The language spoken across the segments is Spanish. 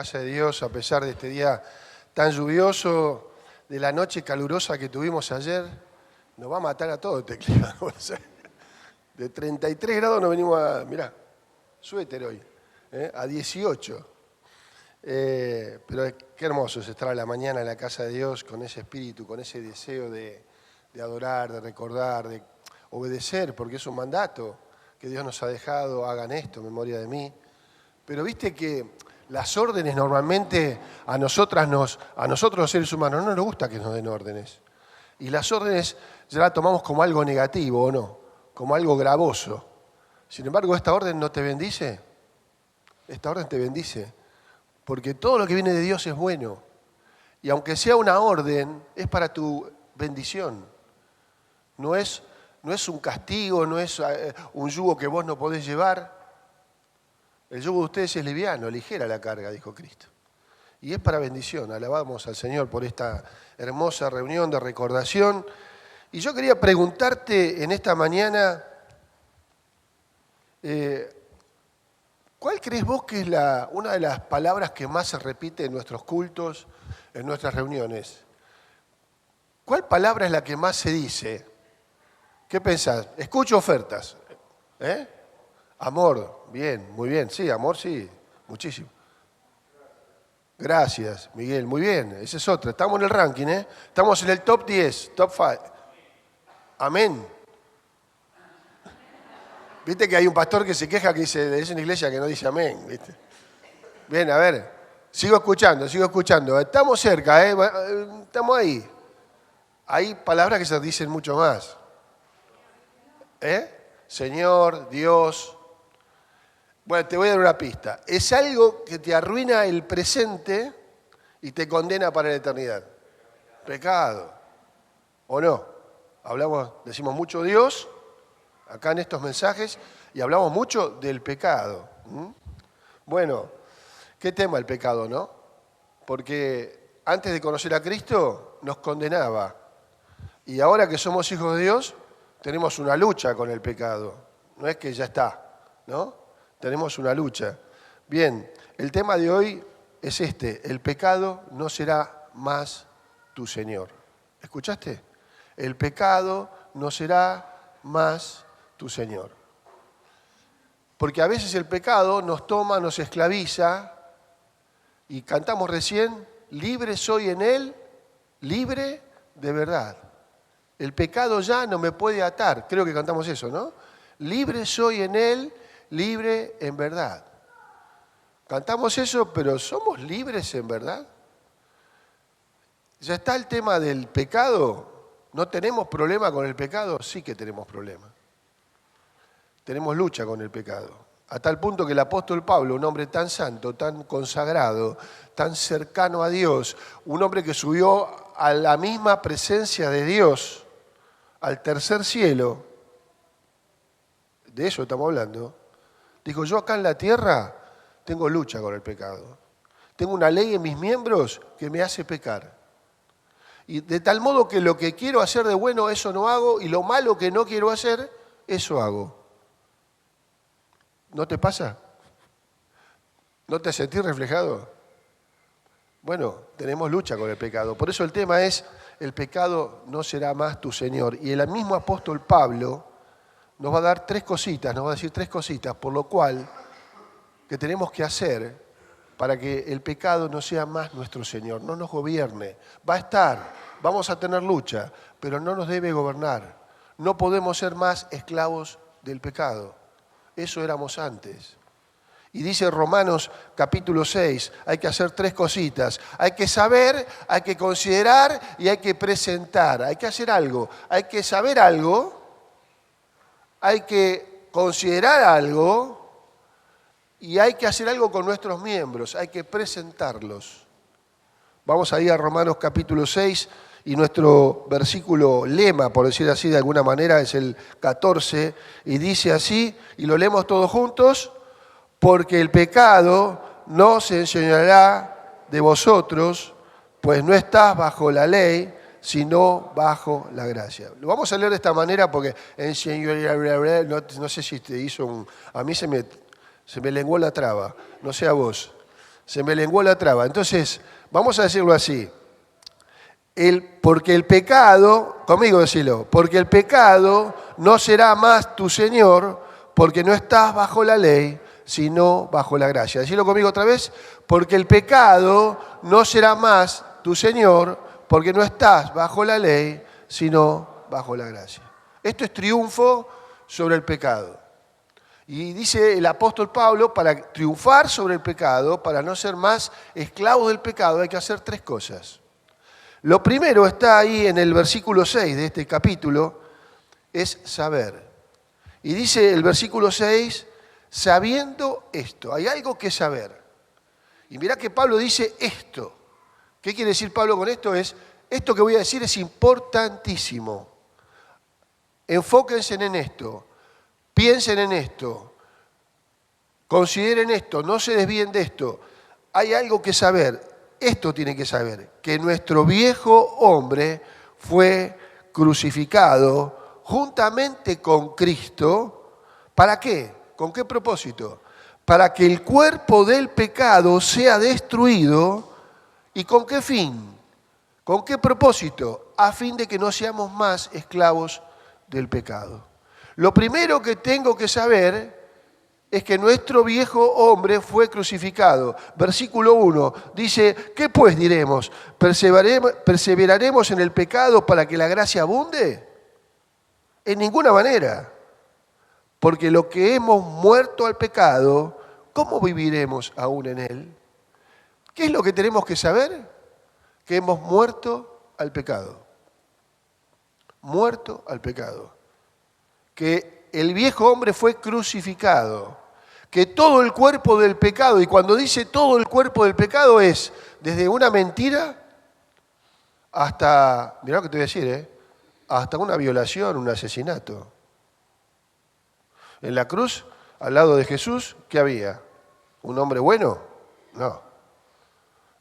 casa de Dios, a pesar de este día tan lluvioso, de la noche calurosa que tuvimos ayer. Nos va a matar a todos este clima. De 33 grados nos venimos a, mirá, suéter hoy, a 18. Pero qué hermoso es estar a la mañana en la casa de Dios con ese espíritu, con ese deseo de adorar, de recordar, de obedecer, porque es un mandato que Dios nos ha dejado, hagan esto en memoria de mí. Pero viste que las órdenes normalmente a nosotros los seres humanos no nos gusta que nos den órdenes. Y las órdenes ya las tomamos como algo negativo, ¿o no? Como algo gravoso. Sin embargo, ¿esta orden no te bendice? Esta orden te bendice. Porque todo lo que viene de Dios es bueno. Y aunque sea una orden, es para tu bendición. No es un castigo, no es un yugo que vos no podés llevar. El yugo de ustedes es liviano, ligera la carga, dijo Cristo. Y es para bendición. Alabamos al Señor por esta hermosa reunión de recordación. Y yo quería preguntarte en esta mañana, ¿cuál crees vos que es una de las palabras que más se repite en nuestros cultos, en nuestras reuniones? ¿Cuál palabra es la que más se dice? ¿Qué pensás? Escucho ofertas. Amor, bien, muy bien. Sí, amor, sí, muchísimo. Gracias, Miguel, muy bien. Esa es otra. Estamos en el ranking, ¿eh? Estamos en el top 10, top 5. Amén. Viste que hay un pastor que se queja que dice, es una iglesia que no dice amén, ¿viste? Bien, a ver, sigo escuchando. Estamos cerca, estamos ahí. Hay palabras que se dicen mucho más. Señor, Dios. Bueno, te voy a dar una pista. Es algo que te arruina el presente y te condena para la eternidad. Pecado. ¿O no? Decimos mucho Dios acá en estos mensajes y hablamos mucho del pecado. Bueno, ¿qué tema el pecado, no? Porque antes de conocer a Cristo nos condenaba. Y ahora que somos hijos de Dios, tenemos una lucha con el pecado. No es que ya está, ¿no? Tenemos una lucha. Bien, el tema de hoy es este. El pecado no será más tu Señor. ¿Escuchaste? El pecado no será más tu Señor. Porque a veces el pecado nos toma, nos esclaviza y cantamos recién, libre soy en Él, libre de verdad. El pecado ya no me puede atar. Creo que cantamos eso, ¿no? Libre soy en Él, libre en verdad. Cantamos eso, pero ¿somos libres en verdad? ¿Ya está el tema del pecado? ¿No tenemos problema con el pecado? Sí que tenemos problema. Tenemos lucha con el pecado. A tal punto que el apóstol Pablo, un hombre tan santo, tan consagrado, tan cercano a Dios, un hombre que subió a la misma presencia de Dios, al tercer cielo, de eso estamos hablando, dijo, yo acá en la tierra tengo lucha con el pecado. Tengo una ley en mis miembros que me hace pecar. Y de tal modo que lo que quiero hacer de bueno, eso no hago, y lo malo que no quiero hacer, eso hago. ¿No te pasa? ¿No te sentís reflejado? Bueno, tenemos lucha con el pecado. Por eso el tema es, el pecado no será más tu Señor. Y el mismo apóstol Pablo nos va a dar tres cositas, nos va a decir tres cositas, por lo cual que tenemos que hacer para que el pecado no sea más nuestro Señor, no nos gobierne. Va a estar, vamos a tener lucha, pero no nos debe gobernar. No podemos ser más esclavos del pecado. Eso éramos antes. Y dice Romanos capítulo 6, hay que hacer tres cositas. Hay que saber, hay que considerar y hay que presentar. Hay que hacer algo, hay que saber algo, hay que considerar algo y hay que hacer algo con nuestros miembros, hay que presentarlos. Vamos a ir a Romanos capítulo 6 y nuestro versículo lema, por decir así de alguna manera, es el 14 y dice así, y lo leemos todos juntos, porque el pecado no se enseñará de vosotros, pues no estás bajo la ley, sino bajo la gracia. Lo vamos a leer de esta manera porque no sé si te hizo a mí se me lenguó la traba, no sé a vos. Se me lenguó la traba. Entonces, vamos a decirlo así. Porque el pecado, conmigo decilo, porque el pecado no será más tu Señor, porque no estás bajo la ley, sino bajo la gracia. Decilo conmigo otra vez. Porque el pecado no será más tu Señor, porque no estás bajo la ley, sino bajo la gracia. Esto es triunfo sobre el pecado. Y dice el apóstol Pablo, para triunfar sobre el pecado, para no ser más esclavos del pecado, hay que hacer 3 cosas. Lo primero está ahí en el versículo 6 de este capítulo, es saber. Y dice el versículo 6, sabiendo esto, hay algo que saber. Y mirá que Pablo dice esto. ¿Qué quiere decir Pablo con esto? Esto que voy a decir es importantísimo. Enfóquense en esto, piensen en esto, consideren esto, no se desvíen de esto. Hay algo que saber. Esto tiene que saber, que nuestro viejo hombre fue crucificado juntamente con Cristo. ¿Para qué? ¿Con qué propósito? Para que el cuerpo del pecado sea destruido. ¿Y con qué fin? ¿Con qué propósito? A fin de que no seamos más esclavos del pecado. Lo primero que tengo que saber es que nuestro viejo hombre fue crucificado. Versículo 1 dice, ¿qué pues diremos? ¿Perseveraremos en el pecado para que la gracia abunde? En ninguna manera. Porque lo que hemos muerto al pecado, ¿cómo viviremos aún en él? ¿Qué es lo que tenemos que saber? Que hemos muerto al pecado. Muerto al pecado. Que el viejo hombre fue crucificado. Que todo el cuerpo del pecado, y cuando dice todo el cuerpo del pecado es desde una mentira hasta, mirá lo que te voy a decir, hasta una violación, un asesinato. En la cruz, al lado de Jesús, ¿qué había? ¿Un hombre bueno? No.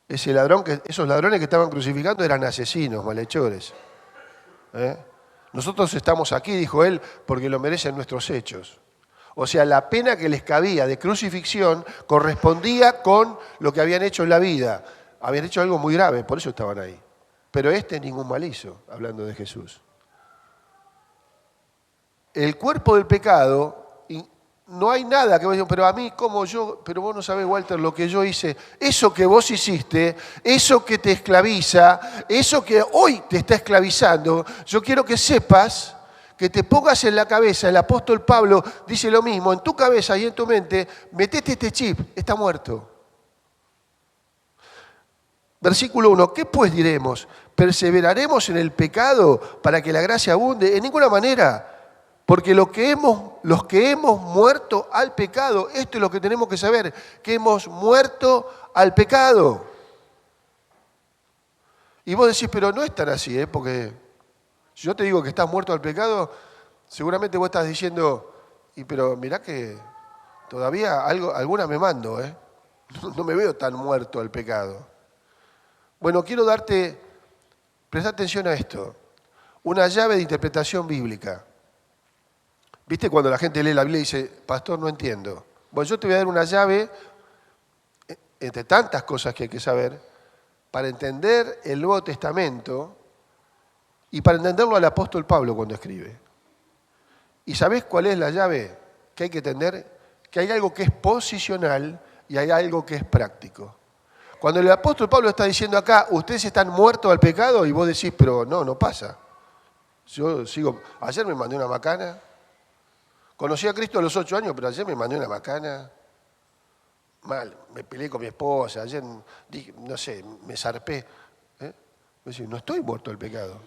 Esos ladrones que estaban crucificando eran asesinos, malhechores. Nosotros estamos aquí, dijo él, porque lo merecen nuestros hechos. O sea, la pena que les cabía de crucifixión correspondía con lo que habían hecho en la vida. Habían hecho algo muy grave, por eso estaban ahí. Pero ningún mal hizo, hablando de Jesús. El cuerpo del pecado, no hay nada que vos digas, pero a mí, como yo, pero vos no sabés, Walter, lo que yo hice. Eso que vos hiciste, eso que te esclaviza, eso que hoy te está esclavizando, yo quiero que sepas, que te pongas en la cabeza, el apóstol Pablo dice lo mismo, en tu cabeza y en tu mente, metete este chip, está muerto. Versículo 1, ¿qué pues diremos? ¿Perseveraremos en el pecado para que la gracia abunde? En ninguna manera, porque los que hemos muerto al pecado, esto es lo que tenemos que saber, que hemos muerto al pecado. Y vos decís, pero no es tan así, porque si yo te digo que estás muerto al pecado, seguramente vos estás diciendo, pero mirá que todavía alguna me mando, no me veo tan muerto al pecado. Bueno, quiero presta atención a esto, una llave de interpretación bíblica. ¿Viste cuando la gente lee la Biblia y dice, pastor, no entiendo? Bueno, yo te voy a dar una llave, entre tantas cosas que hay que saber, para entender el Nuevo Testamento y para entenderlo al apóstol Pablo cuando escribe. ¿Y sabés cuál es la llave que hay que entender? Que hay algo que es posicional y hay algo que es práctico. Cuando el apóstol Pablo está diciendo acá, ustedes están muertos al pecado, y vos decís, pero no pasa. Yo sigo, ayer me mandé una macana, conocí a Cristo a los 8 años, pero ayer me mandé una macana, mal, me peleé con mi esposa, ayer dije, no sé, me zarpé. No estoy muerto al pecado.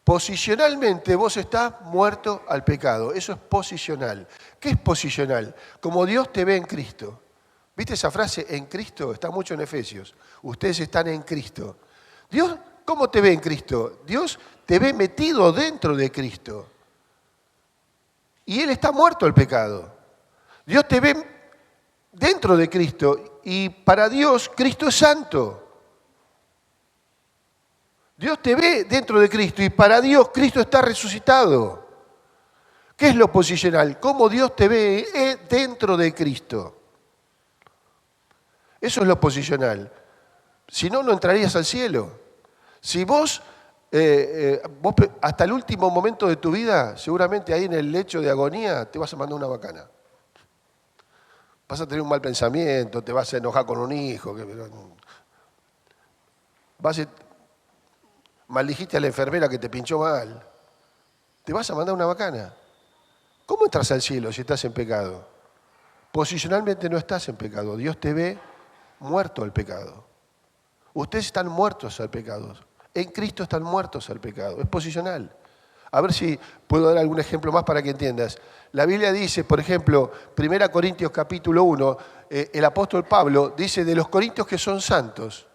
Posicionalmente vos estás muerto al pecado. Eso es posicional. ¿Qué es posicional? Como Dios te ve en Cristo. ¿Viste esa frase? En Cristo, está mucho en Efesios. Ustedes están en Cristo. Dios, ¿cómo te ve en Cristo? Dios te ve metido dentro de Cristo. Y Él está muerto al pecado. Dios te ve dentro de Cristo. Y para Dios, Cristo es santo. Dios te ve dentro de Cristo y para Dios Cristo está resucitado. ¿Qué es lo posicional? ¿Cómo Dios te ve dentro de Cristo? Eso es lo posicional. Si no, no entrarías al cielo. Si vos hasta el último momento de tu vida, seguramente ahí en el lecho de agonía, te vas a mandar una bacana. Vas a tener un mal pensamiento, te vas a enojar con un hijo, maldijiste a la enfermera que te pinchó mal. Te vas a mandar una bacana. ¿Cómo entras al cielo si estás en pecado? Posicionalmente no estás en pecado. Dios te ve muerto al pecado. Ustedes están muertos al pecado. En Cristo están muertos al pecado. Es posicional. A ver si puedo dar algún ejemplo más para que entiendas. La Biblia dice, por ejemplo, 1 Corintios capítulo 1, el apóstol Pablo dice de los corintios que son santos,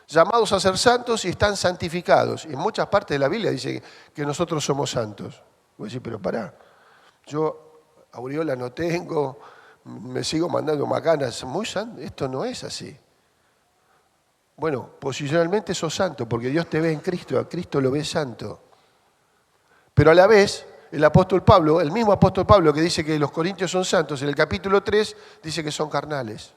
llamados a ser santos y están santificados. Y en muchas partes de la Biblia dice que nosotros somos santos. Voy a decir, pero pará, yo aureola no tengo, me sigo mandando macanas, muy santo. Esto no es así. Bueno, posicionalmente sos santo, porque Dios te ve en Cristo, a Cristo lo ves santo. Pero a la vez, el apóstol Pablo, el mismo apóstol Pablo que dice que los corintios son santos, en el capítulo 3 dice que son carnales.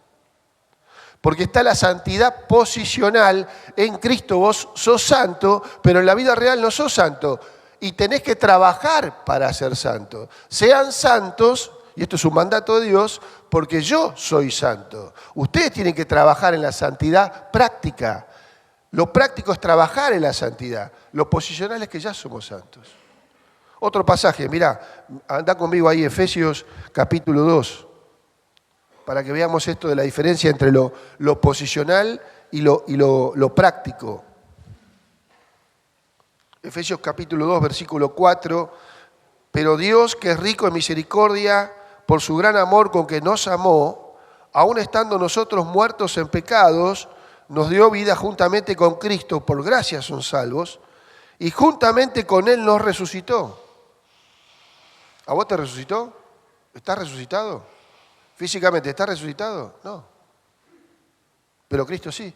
Porque está la santidad posicional, en Cristo vos sos santo, pero en la vida real no sos santo. Y tenés que trabajar para ser santo. Sean santos, y esto es un mandato de Dios, porque yo soy santo. Ustedes tienen que trabajar en la santidad práctica. Lo práctico es trabajar en la santidad. Lo posicional es que ya somos santos. Otro pasaje, mirá, anda conmigo ahí, Efesios capítulo 2, para que veamos esto de la diferencia entre lo posicional y lo práctico. Efesios capítulo 2, versículo 4, pero Dios, que es rico en misericordia, por su gran amor con que nos amó, aun estando nosotros muertos en pecados, nos dio vida juntamente con Cristo, por gracia son salvos, y juntamente con Él nos resucitó. ¿A vos te resucitó? ¿Estás resucitado? ¿Físicamente estás resucitado? No. Pero Cristo sí.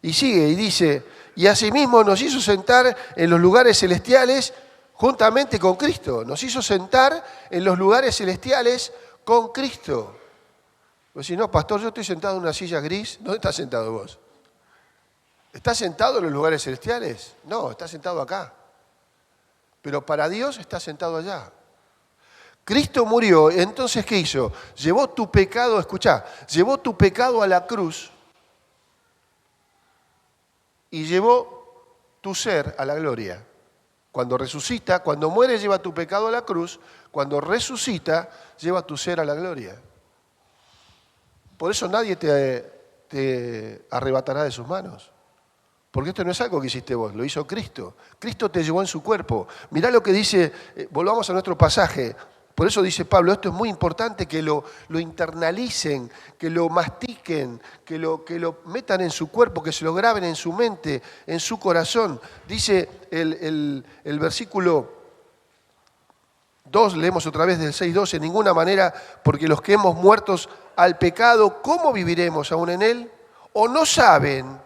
Y sigue y dice, y asimismo nos hizo sentar en los lugares celestiales juntamente con Cristo. Nos hizo sentar en los lugares celestiales con Cristo. Vos decís, no, pastor, yo estoy sentado en una silla gris. ¿Dónde estás sentado vos? ¿Estás sentado en los lugares celestiales? No, estás sentado acá. Pero para Dios estás sentado allá. Cristo murió, entonces ¿qué hizo? Llevó tu pecado, escuchá, llevó tu pecado a la cruz y llevó tu ser a la gloria. Cuando resucita, cuando muere lleva tu pecado a la cruz, cuando resucita lleva tu ser a la gloria. Por eso nadie te arrebatará de sus manos. Porque esto no es algo que hiciste vos, lo hizo Cristo. Cristo te llevó en su cuerpo. Mirá lo que dice, volvamos a nuestro pasaje. Por eso dice Pablo, esto es muy importante que lo internalicen, que lo mastiquen, que lo metan en su cuerpo, que se lo graben en su mente, en su corazón. Dice el versículo 2, leemos otra vez del 6:2, en ninguna manera, porque los que hemos muertos al pecado, ¿cómo viviremos aún en él? ¿O no saben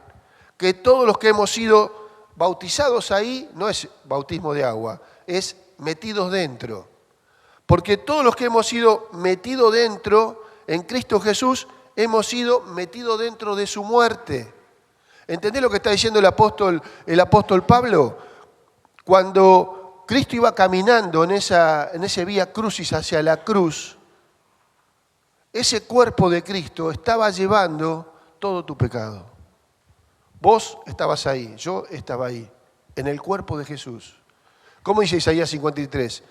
que todos los que hemos sido bautizados ahí, no es bautismo de agua, es metidos dentro? Porque todos los que hemos sido metidos dentro, en Cristo Jesús, hemos sido metidos dentro de su muerte. ¿Entendés lo que está diciendo el apóstol Pablo? Cuando Cristo iba caminando en ese vía crucis hacia la cruz, ese cuerpo de Cristo estaba llevando todo tu pecado. Vos estabas ahí, yo estaba ahí, en el cuerpo de Jesús. ¿Cómo dice Isaías 53?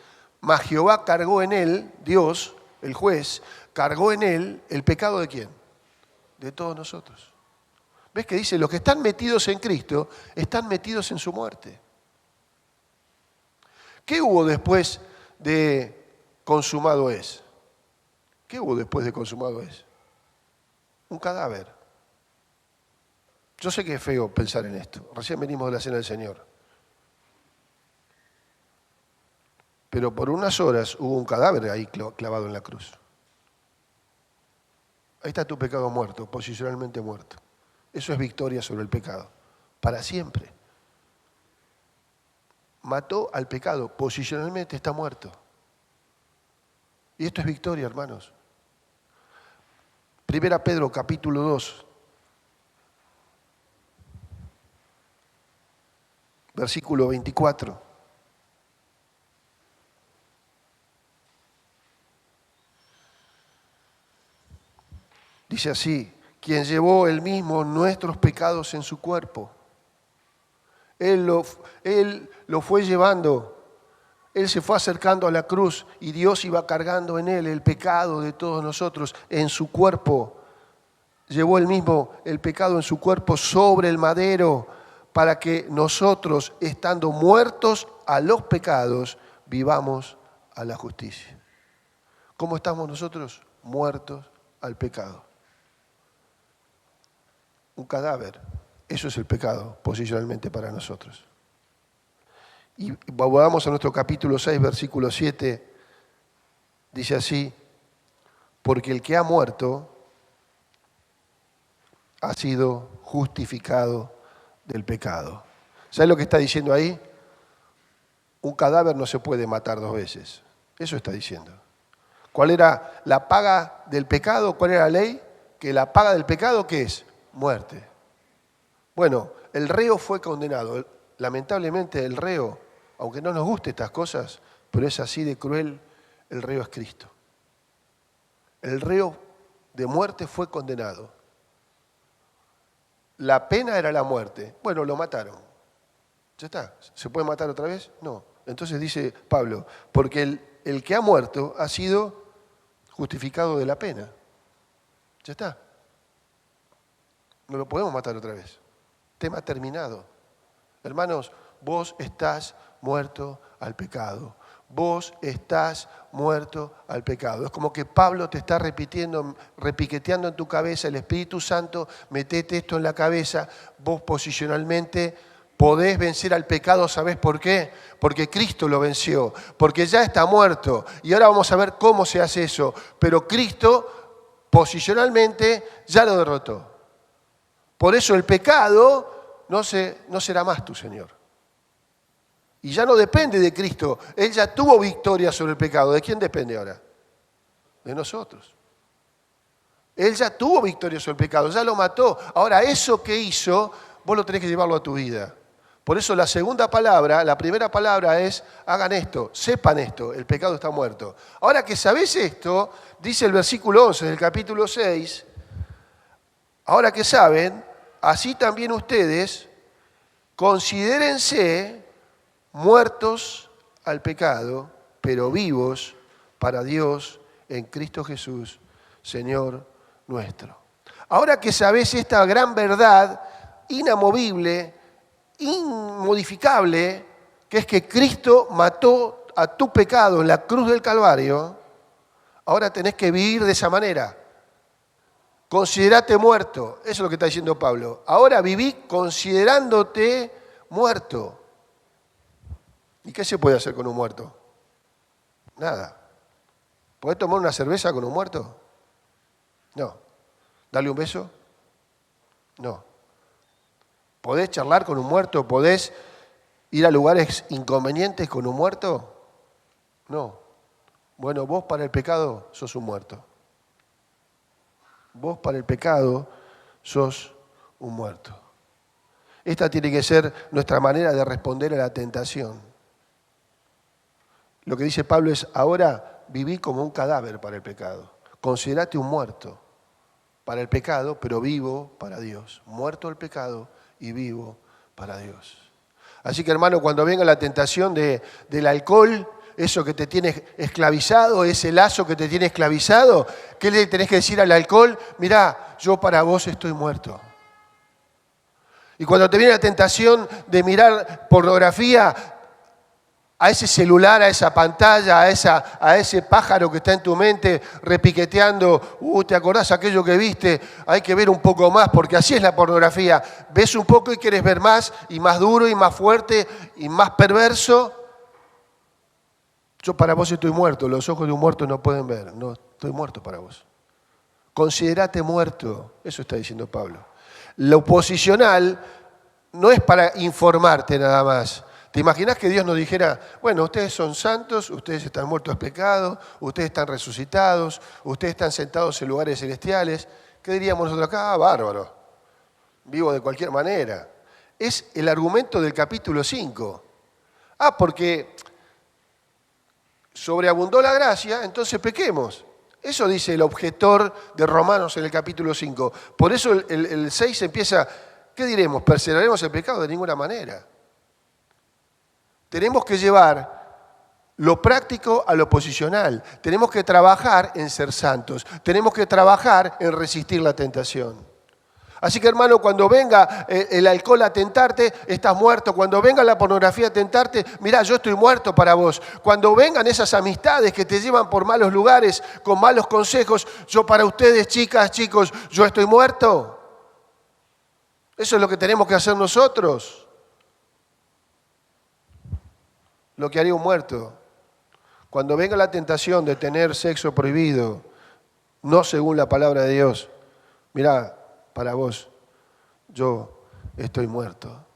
Mas Jehová cargó en él, Dios, el juez, cargó en él el pecado ¿de quién? De todos nosotros. ¿Ves que dice? Los que están metidos en Cristo están metidos en su muerte. ¿Qué hubo después de consumado es? ¿Qué hubo después de consumado es? Un cadáver. Yo sé que es feo pensar en esto. Recién venimos de la cena del Señor. Pero por unas horas hubo un cadáver ahí clavado en la cruz. Ahí está tu pecado muerto, posicionalmente muerto. Eso es victoria sobre el pecado, para siempre. Mató al pecado, posicionalmente está muerto. Y esto es victoria, hermanos. Primera Pedro capítulo 2, versículo 24. Dice así, quien llevó él mismo nuestros pecados en su cuerpo. Él lo fue llevando. Él se fue acercando a la cruz y Dios iba cargando en él el pecado de todos nosotros en su cuerpo. Llevó él mismo el pecado en su cuerpo sobre el madero para que nosotros, estando muertos a los pecados, vivamos a la justicia. ¿Cómo estamos nosotros? Muertos al pecado. Un cadáver. Eso es el pecado, posicionalmente para nosotros. Y volvamos a nuestro capítulo 6, versículo 7. Dice así, porque el que ha muerto ha sido justificado del pecado. ¿Sabes lo que está diciendo ahí? Un cadáver no se puede matar dos veces. Eso está diciendo. ¿Cuál era la paga del pecado? ¿Cuál era la ley? Que la paga del pecado, ¿qué es? Muerte. Bueno, el reo fue condenado. Lamentablemente el reo, aunque no nos guste estas cosas, pero es así de cruel, el reo es Cristo. El reo de muerte fue condenado. La pena era la muerte. Bueno, lo mataron. Ya está. ¿Se puede matar otra vez? No. Entonces dice Pablo, porque el que ha muerto ha sido justificado de la pena. Ya está. No lo podemos matar otra vez. Tema terminado. Hermanos, vos estás muerto al pecado. Vos estás muerto al pecado. Es como que Pablo te está repitiendo, repiqueteando en tu cabeza, el Espíritu Santo, metete esto en la cabeza, vos posicionalmente podés vencer al pecado, ¿sabés por qué? Porque Cristo lo venció, porque ya está muerto. Y ahora vamos a ver cómo se hace eso. Pero Cristo posicionalmente ya lo derrotó. Por eso el pecado no será más tu Señor. Y ya no depende de Cristo. Él ya tuvo victoria sobre el pecado. ¿De quién depende ahora? De nosotros. Él ya tuvo victoria sobre el pecado, ya lo mató. Ahora, eso que hizo, vos lo tenés que llevarlo a tu vida. Por eso la segunda palabra, la primera palabra es, hagan esto, sepan esto, el pecado está muerto. Ahora que sabés esto, dice el versículo 11 del capítulo 6, ahora que saben, así también ustedes, considérense muertos al pecado, pero vivos para Dios en Cristo Jesús, Señor nuestro. Ahora que sabés esta gran verdad inamovible, inmodificable, que es que Cristo mató a tu pecado en la cruz del Calvario, ahora tenés que vivir de esa manera. Considerate muerto, eso es lo que está diciendo Pablo. Ahora viví considerándote muerto. ¿Y qué se puede hacer con un muerto? Nada. ¿Podés tomar una cerveza con un muerto? No. ¿Darle un beso? No. ¿Podés charlar con un muerto? ¿Podés ir a lugares inconvenientes con un muerto? No. Bueno, vos para el pecado sos un muerto. Vos para el pecado sos un muerto. Esta tiene que ser nuestra manera de responder a la tentación. Lo que dice Pablo es, ahora viví como un cadáver para el pecado. Considerate un muerto para el pecado, pero vivo para Dios. Muerto al pecado y vivo para Dios. Así que, hermano, cuando venga la tentación del alcohol, eso que te tiene esclavizado, ese lazo que te tiene esclavizado, ¿qué le tenés que decir al alcohol? Mirá, yo para vos estoy muerto. Y cuando te viene la tentación de mirar pornografía, a ese celular, a esa pantalla, a ese pájaro que está en tu mente repiqueteando, ¿te acordás aquello que viste? Hay que ver un poco más, porque así es la pornografía. Ves un poco y quieres ver más, y más duro, y más fuerte, y más perverso. Yo para vos estoy muerto, los ojos de un muerto no pueden ver. No, estoy muerto para vos. Considerate muerto, eso está diciendo Pablo. Lo posicional no es para informarte nada más. ¿Te imaginas que Dios nos dijera, bueno, ustedes son santos, ustedes están muertos al pecado, ustedes están resucitados, ustedes están sentados en lugares celestiales? ¿Qué diríamos nosotros acá? Ah, bárbaro. Vivo de cualquier manera. Es el argumento del capítulo 5. Ah, porque sobreabundó la gracia, entonces pequemos. Eso dice el objetor de Romanos en el capítulo 5. Por eso el 6 empieza, ¿qué diremos? ¿Perseveraremos el pecado? De ninguna manera. Tenemos que llevar lo práctico a lo posicional. Tenemos que trabajar en ser santos. Tenemos que trabajar en resistir la tentación. Así que, hermano, cuando venga el alcohol a tentarte, estás muerto. Cuando venga la pornografía a tentarte, mirá, yo estoy muerto para vos. Cuando vengan esas amistades que te llevan por malos lugares, con malos consejos, yo para ustedes, chicas, chicos, yo estoy muerto. Eso es lo que tenemos que hacer nosotros. Lo que haría un muerto. Cuando venga la tentación de tener sexo prohibido, no según la palabra de Dios, mirá, para vos, yo estoy muerto.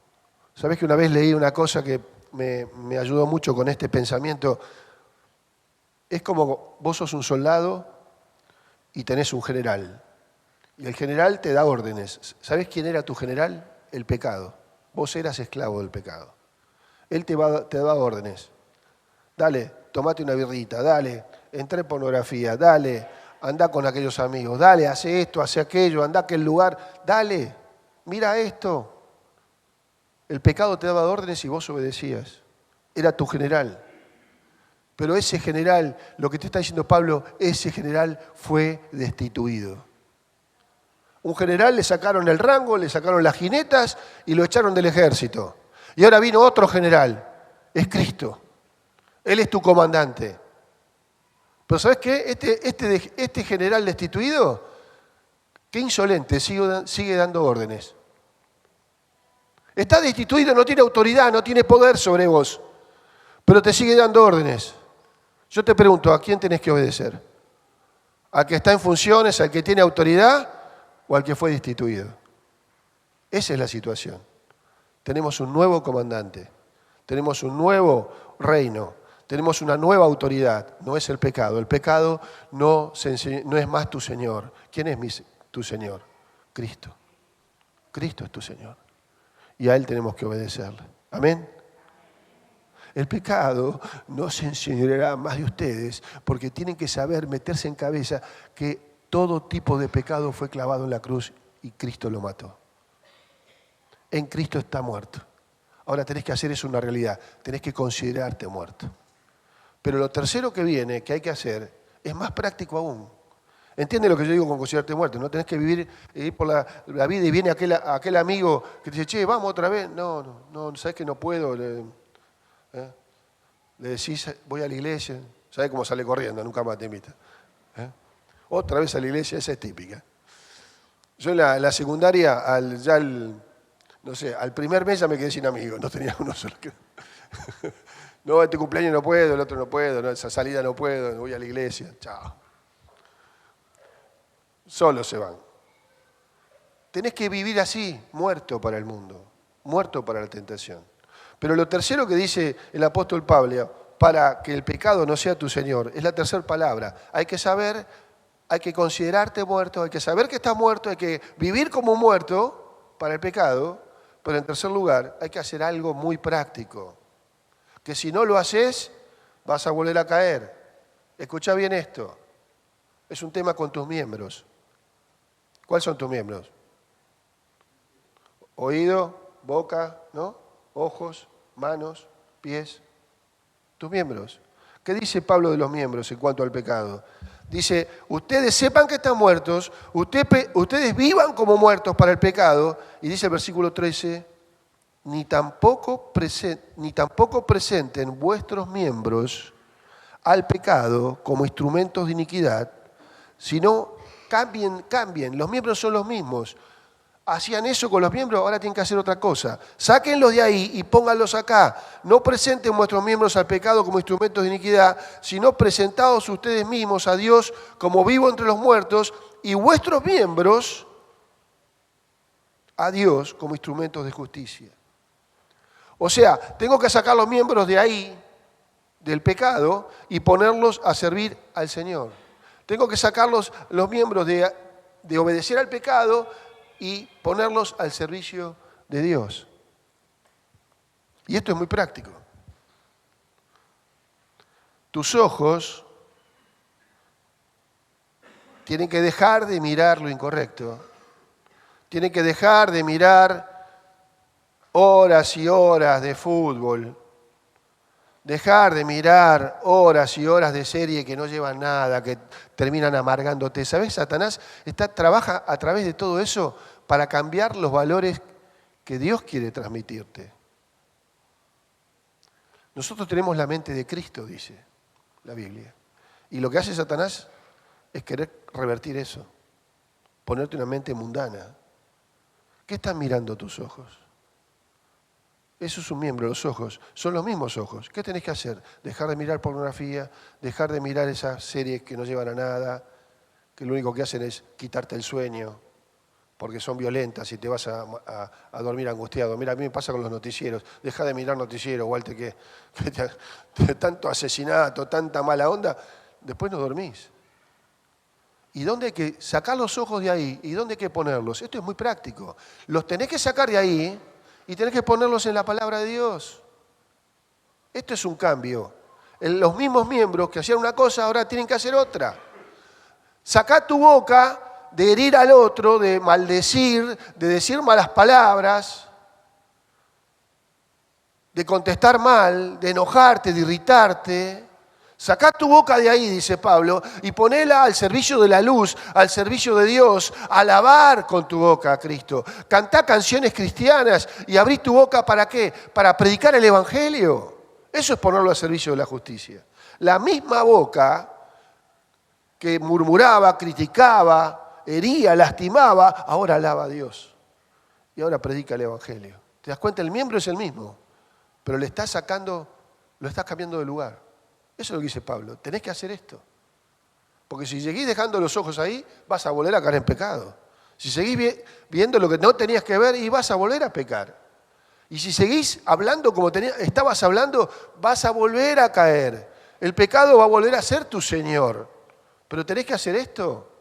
¿Sabés que una vez leí una cosa que me ayudó mucho con este pensamiento? Es como vos sos un soldado y tenés un general. Y el general te da órdenes. ¿Sabés quién era tu general? El pecado. Vos eras esclavo del pecado. Él te da órdenes. Dale, tomate una birrita, dale, entra en pornografía, dale, anda con aquellos amigos, dale, hace esto, hace aquello, anda a aquel lugar, dale, mira esto. El pecado te daba órdenes y vos obedecías. Era tu general. Pero ese general, lo que te está diciendo Pablo, ese general fue destituido. Un general le sacaron el rango, le sacaron las jinetas y lo echaron del ejército. Y ahora vino otro general, es Cristo. Él es tu comandante. Pero ¿sabes qué? Este general destituido, qué insolente, sigue dando órdenes. Está destituido, no tiene autoridad, no tiene poder sobre vos, pero te sigue dando órdenes. Yo te pregunto, ¿a quién tenés que obedecer? ¿Al que está en funciones, al que tiene autoridad o al que fue destituido? Esa es la situación. Tenemos un nuevo comandante, tenemos un nuevo reino. Tenemos una nueva autoridad, no es el pecado. El pecado no es más tu Señor. ¿Quién es tu Señor? Cristo. Cristo es tu Señor. Y a Él tenemos que obedecerle. Amén. El pecado no se enseñoreará más de ustedes porque tienen que saber meterse en cabeza que todo tipo de pecado fue clavado en la cruz y Cristo lo mató. En Cristo está muerto. Ahora tenés que hacer eso una realidad. Tenés que considerarte muerto. Pero lo tercero que viene, que hay que hacer, es más práctico aún. ¿Entiende lo que yo digo con considerarte muerto? No tenés que vivir, ir por la vida y viene aquel amigo que te dice, che, vamos otra vez. No, sabes que no puedo. Le decís, voy a la iglesia. ¿Sabes cómo sale corriendo? Nunca más te invita. Otra vez a la iglesia, esa es típica. Yo en la secundaria, al primer mes ya me quedé sin amigos. No tenía uno solo. No, este cumpleaños no puedo, el otro no puedo, no, esa salida no puedo, voy a la iglesia, chao. Solo se van. Tenés que vivir así, muerto para el mundo, muerto para la tentación. Pero lo tercero que dice el apóstol Pablo, para que el pecado no sea tu Señor, es la tercera palabra. Hay que saber, hay que considerarte muerto, hay que saber que estás muerto, hay que vivir como muerto para el pecado, pero en tercer lugar hay que hacer algo muy práctico. Que si no lo haces, vas a volver a caer. Escuchá bien esto. Es un tema con tus miembros. ¿Cuáles son tus miembros? Oído, boca, ¿no? Ojos, manos, pies. Tus miembros. ¿Qué dice Pablo de los miembros en cuanto al pecado? Dice, ustedes sepan que están muertos, ustedes vivan como muertos para el pecado. Y dice el versículo 13, ni tampoco presenten vuestros miembros al pecado como instrumentos de iniquidad, sino cambien. Los miembros son los mismos. Hacían eso con los miembros, ahora tienen que hacer otra cosa. Sáquenlos de ahí y pónganlos acá. No presenten vuestros miembros al pecado como instrumentos de iniquidad, sino presentaos ustedes mismos a Dios como vivo entre los muertos y vuestros miembros a Dios como instrumentos de justicia. O sea, tengo que sacar los miembros de ahí, del pecado, y ponerlos a servir al Señor. Tengo que sacar los miembros de de obedecer al pecado y ponerlos al servicio de Dios. Y esto es muy práctico. Tus ojos tienen que dejar de mirar lo incorrecto. Tienen que dejar de mirar horas y horas de fútbol. Dejar de mirar horas y horas de serie que no llevan nada, que terminan amargándote. ¿Sabes? Satanás trabaja a través de todo eso para cambiar los valores que Dios quiere transmitirte. Nosotros tenemos la mente de Cristo, dice la Biblia. Y lo que hace Satanás es querer revertir eso, ponerte una mente mundana. ¿Qué están mirando tus ojos? Eso es un miembro, los ojos. Son los mismos ojos. ¿Qué tenés que hacer? Dejar de mirar pornografía, dejar de mirar esas series que no llevan a nada, que lo único que hacen es quitarte el sueño, porque son violentas y te vas a dormir angustiado. Mira, a mí me pasa con los noticieros. Deja de mirar noticieros, Walter, que tanto asesinato, tanta mala onda, después no dormís. ¿Y dónde hay que sacar los ojos de ahí? ¿Y dónde hay que ponerlos? Esto es muy práctico. Los tenés que sacar de ahí y tenés que ponerlos en la palabra de Dios. Esto es un cambio. Los mismos miembros que hacían una cosa ahora tienen que hacer otra. Sacá tu boca de herir al otro, de maldecir, de decir malas palabras, de contestar mal, de enojarte, de irritarte. Sacá tu boca de ahí, dice Pablo, y ponela al servicio de la luz, al servicio de Dios, alabar con tu boca a Cristo. Cantá canciones cristianas y abrí tu boca ¿para qué? Para predicar el Evangelio. Eso es ponerlo al servicio de la justicia. La misma boca que murmuraba, criticaba, hería, lastimaba, ahora alaba a Dios. Y ahora predica el Evangelio. ¿Te das cuenta? El miembro es el mismo, pero le estás sacando, lo estás cambiando de lugar. Eso es lo que dice Pablo. Tenés que hacer esto. Porque si seguís dejando los ojos ahí, vas a volver a caer en pecado. Si seguís viendo lo que no tenías que ver, y vas a volver a pecar. Y si seguís hablando como estabas hablando, vas a volver a caer. El pecado va a volver a ser tu Señor. Pero tenés que hacer esto.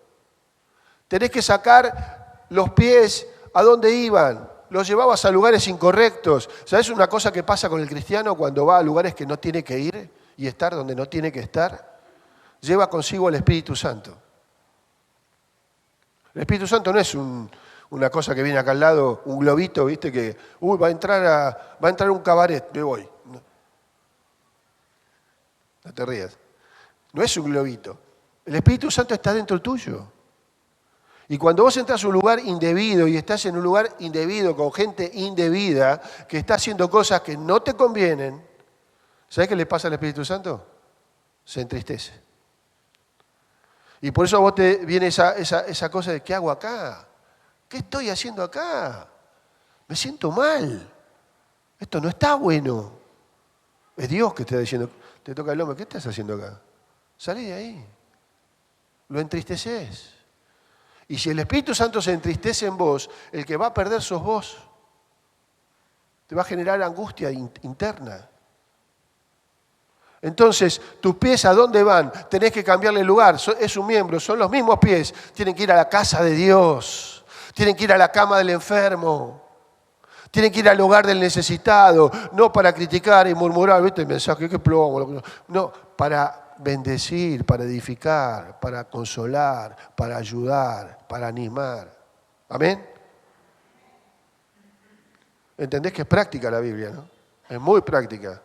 Tenés que sacar los pies a donde iban. Los llevabas a lugares incorrectos. ¿Sabes una cosa que pasa con el cristiano cuando va a lugares que no tiene que ir y estar donde no tiene que estar? Lleva consigo el Espíritu Santo. El Espíritu Santo no es una cosa que viene acá al lado, un globito, ¿viste? Que, va a entrar un cabaret, me voy. No te rías. No es un globito. El Espíritu Santo está dentro tuyo. Y cuando vos entras a un lugar indebido y estás en un lugar indebido con gente indebida que está haciendo cosas que no te convienen, ¿sabés qué le pasa al Espíritu Santo? Se entristece. Y por eso a vos te viene esa cosa de ¿qué hago acá? ¿Qué estoy haciendo acá? Me siento mal. Esto no está bueno. Es Dios que te está diciendo, te toca el hombro, ¿qué estás haciendo acá? Salí de ahí. Lo entristeces. Y si el Espíritu Santo se entristece en vos, el que va a perder sos vos. Te va a generar angustia interna. Entonces, tus pies ¿a dónde van? Tenés que cambiarle el lugar. Es un miembro, son los mismos pies. Tienen que ir a la casa de Dios. Tienen que ir a la cama del enfermo. Tienen que ir al hogar del necesitado. No para criticar y murmurar, ¿viste? El mensaje, qué plomo. No, para bendecir, para edificar, para consolar, para ayudar, para animar. ¿Amén? ¿Entendés que es práctica la Biblia, no? Es muy práctica.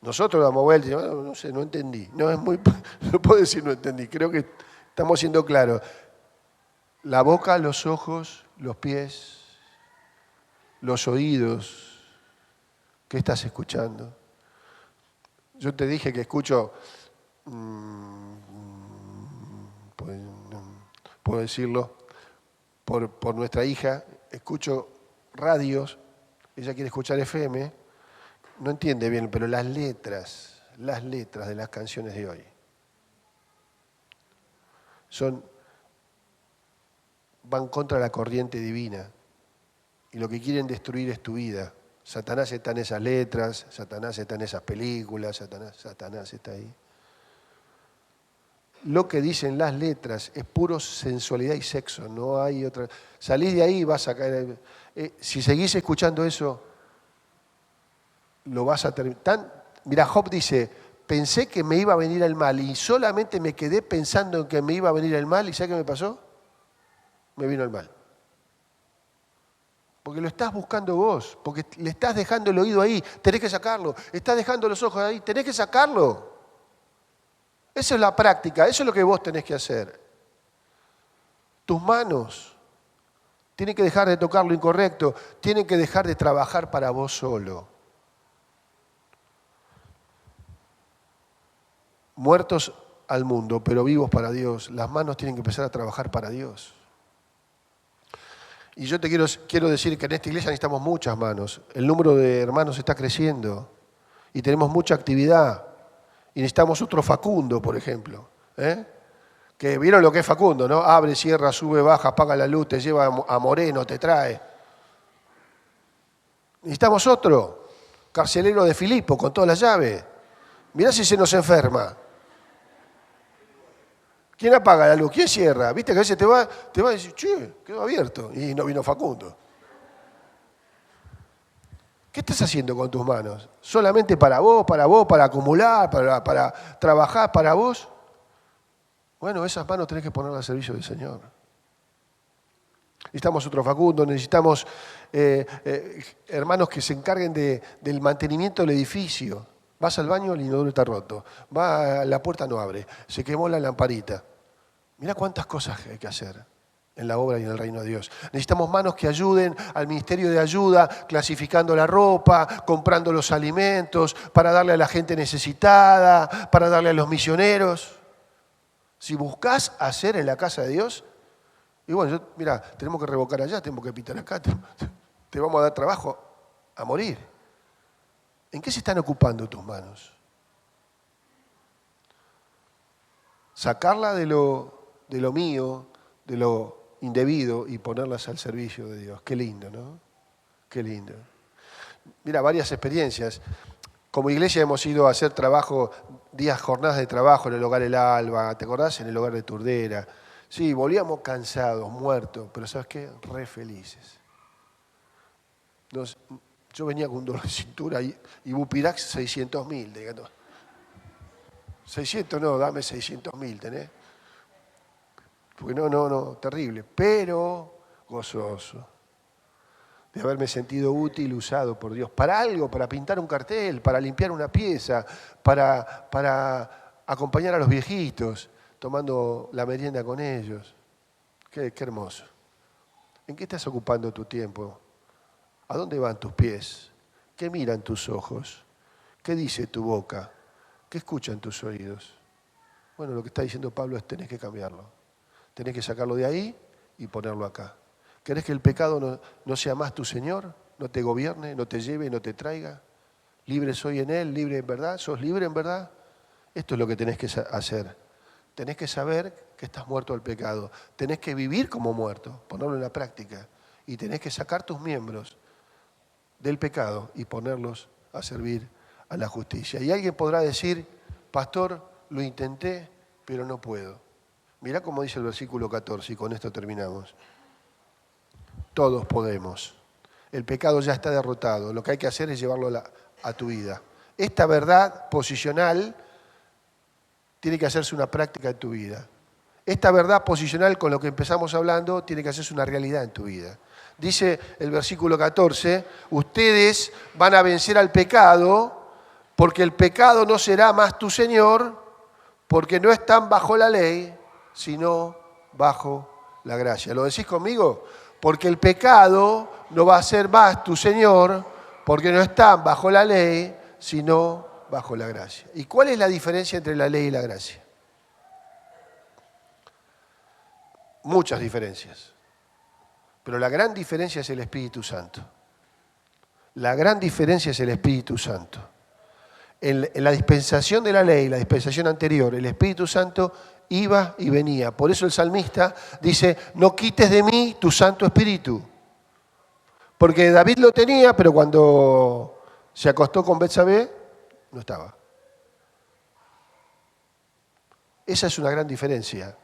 Nosotros damos vuelta y decimos, no sé, no entendí. No puedo decir no entendí, creo que estamos siendo claros. La boca, los ojos, los pies, los oídos. ¿Qué estás escuchando? Yo te dije que escucho, puedo decirlo, por nuestra hija, escucho radios, ella quiere escuchar FM, no entiende bien, pero las letras de las canciones de hoy van contra la corriente divina y lo que quieren destruir es tu vida. Satanás está en esas letras, Satanás está en esas películas, Satanás está ahí. lo que dicen las letras es puro sensualidad y sexo, no hay otra. Salís de ahí y vas a caer. Si seguís escuchando eso, lo vas a terminar. Mirá, Job dice, pensé que me iba a venir el mal y solamente me quedé pensando en que me iba a venir el mal y ¿sabes qué me pasó? Me vino el mal. Porque lo estás buscando vos, porque le estás dejando el oído ahí, tenés que sacarlo. Estás dejando los ojos ahí, tenés que sacarlo. Esa es la práctica, eso es lo que vos tenés que hacer. Tus manos tienen que dejar de tocar lo incorrecto, tienen que dejar de trabajar para vos solo. Muertos al mundo, pero vivos para Dios. Las manos tienen que empezar a trabajar para Dios. Y yo te quiero decir que en esta iglesia necesitamos muchas manos. El número de hermanos está creciendo y tenemos mucha actividad. Y necesitamos otro Facundo, por ejemplo. Que vieron lo que es Facundo, ¿no? Abre, cierra, sube, baja, apaga la luz, te lleva a Moreno, te trae. Necesitamos otro, carcelero de Filipo, con todas las llaves. Mirá si se nos enferma. ¿Quién apaga la luz? ¿Quién cierra? Viste que a veces te va a decir, che, quedó abierto. Y no vino Facundo. ¿Qué estás haciendo con tus manos? ¿Solamente para vos, para acumular, para trabajar para vos? Bueno, esas manos tenés que ponerlas al servicio del Señor. Necesitamos otro Facundo, necesitamos hermanos que se encarguen del mantenimiento del edificio. Vas al baño, el inodoro está roto. La puerta no abre. Se quemó la lamparita. Mirá cuántas cosas hay que hacer en la obra y en el reino de Dios. Necesitamos manos que ayuden al ministerio de ayuda, clasificando la ropa, comprando los alimentos, para darle a la gente necesitada, para darle a los misioneros. Si buscas hacer en la casa de Dios, y bueno, mira, tenemos que revocar allá, tenemos que pitar acá, te vamos a dar trabajo a morir. ¿En qué se están ocupando tus manos? Sacarla de lo mío, de lo indebido y ponerlas al servicio de Dios. Qué lindo, ¿no? Qué lindo. Mira, varias experiencias. Como iglesia hemos ido a hacer trabajo, jornadas de trabajo en el Hogar El Alba, ¿te acordás? En el Hogar de Turdera. Sí, volvíamos cansados, muertos, pero ¿sabes qué? Re felices. Yo venía con un dolor de cintura y Bupirax 600.000. 600 no, dame 600.000, ¿tenés? Porque no, terrible, pero gozoso de haberme sentido útil, usado por Dios, para algo, para pintar un cartel, para limpiar una pieza, para acompañar a los viejitos, tomando la merienda con ellos. Qué hermoso. ¿En qué estás ocupando tu tiempo? ¿A dónde van tus pies? ¿Qué miran tus ojos? ¿Qué dice tu boca? ¿Qué escuchan tus oídos? Bueno, lo que está diciendo Pablo es tenés que cambiarlo. Tenés que sacarlo de ahí y ponerlo acá. ¿Querés que el pecado no sea más tu Señor? ¿No te gobierne, no te lleve, no te traiga? ¿Libre soy en Él, libre en verdad? ¿Sos libre en verdad? Esto es lo que tenés que hacer. Tenés que saber que estás muerto al pecado. Tenés que vivir como muerto, ponerlo en la práctica. Y tenés que sacar tus miembros del pecado y ponerlos a servir a la justicia. Y alguien podrá decir, pastor, lo intenté, pero no puedo. Mirá cómo dice el versículo 14 y con esto terminamos. Todos podemos. El pecado ya está derrotado. Lo que hay que hacer es llevarlo a tu vida. Esta verdad posicional tiene que hacerse una práctica en tu vida. Esta verdad posicional con lo que empezamos hablando tiene que hacerse una realidad en tu vida. Dice el versículo 14, ustedes van a vencer al pecado porque el pecado no será más tu Señor, porque no están bajo la ley, sino bajo la gracia. ¿Lo decís conmigo? Porque el pecado no va a ser más tu Señor, porque no están bajo la ley, sino bajo la gracia. ¿Y cuál es la diferencia entre la ley y la gracia? Muchas diferencias. Pero la gran diferencia es el Espíritu Santo. La gran diferencia es el Espíritu Santo. En la dispensación de la ley, la dispensación anterior, el Espíritu Santo iba y venía. Por eso el salmista dice, no quites de mí tu Santo Espíritu. Porque David lo tenía, pero cuando se acostó con Betsabé, no estaba. Esa es una gran diferencia.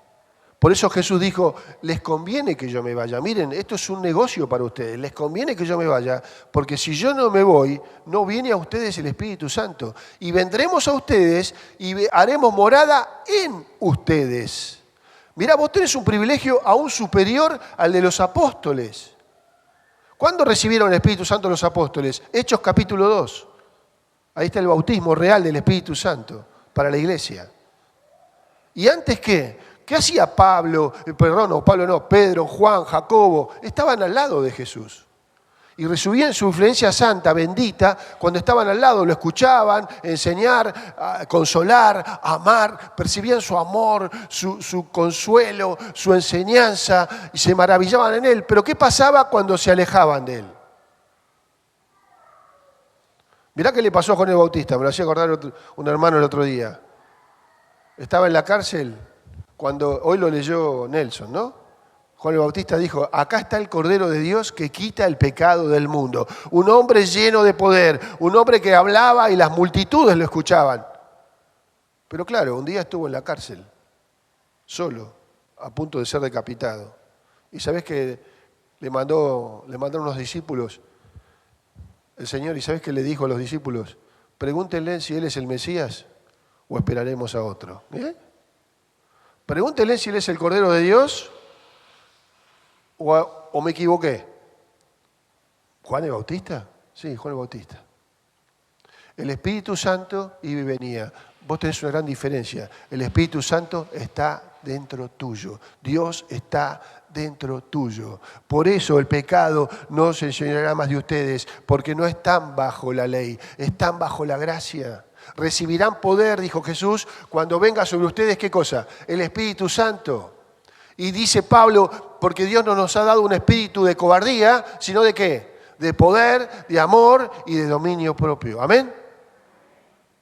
Por eso Jesús dijo, les conviene que yo me vaya. Miren, esto es un negocio para ustedes. Les conviene que yo me vaya, porque si yo no me voy, no viene a ustedes el Espíritu Santo. Y vendremos a ustedes y haremos morada en ustedes. Mirá, vos tenés un privilegio aún superior al de los apóstoles. ¿Cuándo recibieron el Espíritu Santo los apóstoles? Hechos capítulo 2. Ahí está el bautismo real del Espíritu Santo para la iglesia. ¿Y antes qué? ¿Qué hacía Pablo? Pedro, Juan, Jacobo. Estaban al lado de Jesús. Y recibían su influencia santa, bendita, cuando estaban al lado. Lo escuchaban, enseñar, consolar, amar. Percibían su amor, su consuelo, su enseñanza. Y se maravillaban en él. Pero ¿qué pasaba cuando se alejaban de él? Mirá qué le pasó a Juan el Bautista. Me lo hacía acordar un hermano el otro día. Estaba en la cárcel. Hoy lo leyó Nelson, ¿no? Juan el Bautista dijo, acá está el Cordero de Dios que quita el pecado del mundo. Un hombre lleno de poder, un hombre que hablaba y las multitudes lo escuchaban. Pero claro, un día estuvo en la cárcel, solo, a punto de ser decapitado. ¿Y sabés que le mandaron unos discípulos, el Señor, y sabés que le dijo a los discípulos? Pregúntenle si Él es el Mesías o esperaremos a otro. Pregúntenle si Él es el Cordero de Dios o me equivoqué. ¿Juan el Bautista? Sí, Juan el Bautista. El Espíritu Santo iba y venía. Vos tenés una gran diferencia. El Espíritu Santo está dentro tuyo. Dios está dentro tuyo. Por eso el pecado no se enseñará más de ustedes, porque no están bajo la ley, están bajo la gracia. Recibirán poder, dijo Jesús, cuando venga sobre ustedes, ¿qué cosa? El Espíritu Santo. Y dice Pablo, porque Dios no nos ha dado un espíritu de cobardía, sino ¿de qué? De poder, de amor y de dominio propio. ¿Amén?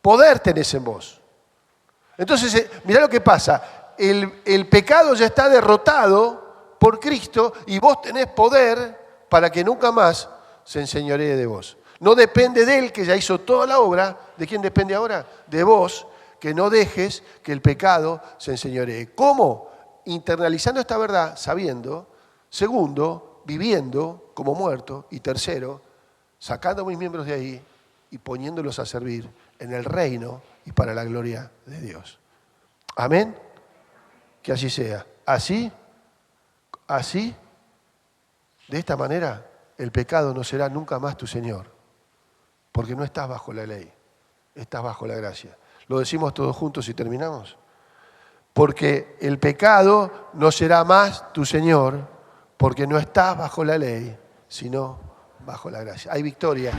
Poder tenés en vos. Entonces, mirá lo que pasa. El pecado ya está derrotado por Cristo y vos tenés poder para que nunca más se enseñoree de vos. No depende de Él, que ya hizo toda la obra. ¿De quién depende ahora? De vos, que no dejes que el pecado se enseñoree. ¿Cómo? Internalizando esta verdad, sabiendo. Segundo, viviendo como muerto. Y tercero, sacando a mis miembros de ahí y poniéndolos a servir en el reino y para la gloria de Dios. Amén. Que así sea. Así, de esta manera, el pecado no será nunca más tu Señor. Porque no estás bajo la ley, estás bajo la gracia. ¿Lo decimos todos juntos y terminamos? Porque el pecado no será más tu Señor, porque no estás bajo la ley, sino bajo la gracia. Hay victoria.